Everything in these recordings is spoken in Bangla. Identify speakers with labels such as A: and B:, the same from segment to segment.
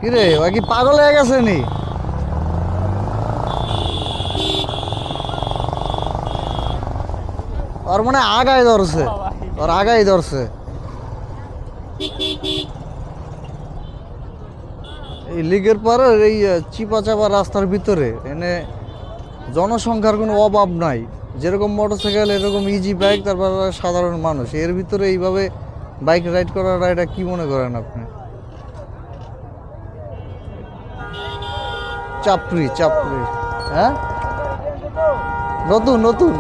A: কিরে ও কি পাগল হয়ে গেছে নি? ওর মনে হয় আগায় ধরছে, ওর আগায় ধরছে। এই লিগের পরে এই চিপা চাপা রাস্তার ভিতরে এনে জনসংখ্যার কোনো অভাব নাই। যেরকম মোটরসাইকেল এরকম ইজি বাইক, তারপর সাধারণ মানুষ, এর ভিতরে এইভাবে বাইক রাইড করাটা এটা কি মনে করেন আপনি? চাপড়ি চাপড়ি। হ্যাঁ, নতুন নতুন।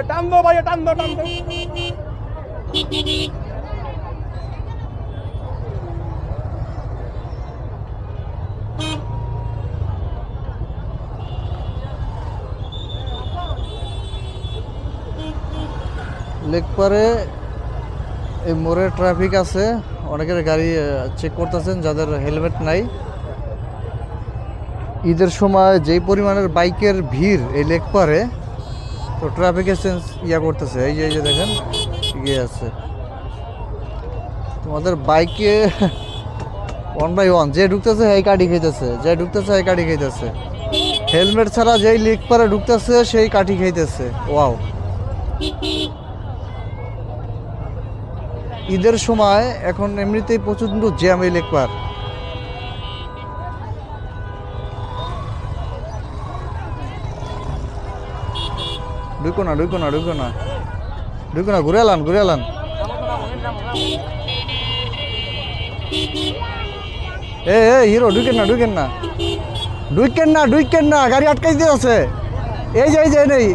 B: টান দো ভাই, টান দো, টান দো।
A: লেকপারে এই মোড়ে ট্রাফিক আছে, অনেকের গাড়ি চেক করতেছেন যাদের হেলমেট নাই। ঈদের সময় যেই পরিমাণের বাইকের ভিড় এই লেকপারে, তো ট্রাফিকের সেন্স করতেছে। এই যে এই যে দেখেন এগিয়ে আছে তোমাদের বাইকে ওয়ান বাই ওয়ান, যে ঢুকতেছে এই কাঠি খাইতেছে, যে ঢুকতেছে এই কাঠি খাইতেছে। হেলমেট ছাড়া যেই লেকপারে ঢুকতেছে সেই কাঠি খাইতেছে। ওয়াও, ঈদের সময় এখন এমনিতেই প্রচন্ড জ্যাম এই লেকপার। ঢুকো না ঢুকো না ঢুকো না ঢুকো না, ঘুরে এলান ঘুরে এলান। এ হিরো ঢুকেন না ঢুকেন না ঢুকেন না ঢুকেন না, গাড়ি আটকাই দিয়ে আছে। এই যে নেই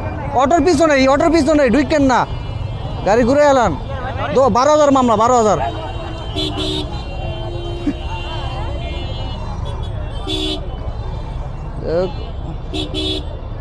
A: অটোর পিছনে, অটোর পিছনে ঢুকেন না, গাড়ি ঘুরে এলান। 12,000 মামলা, 12,000।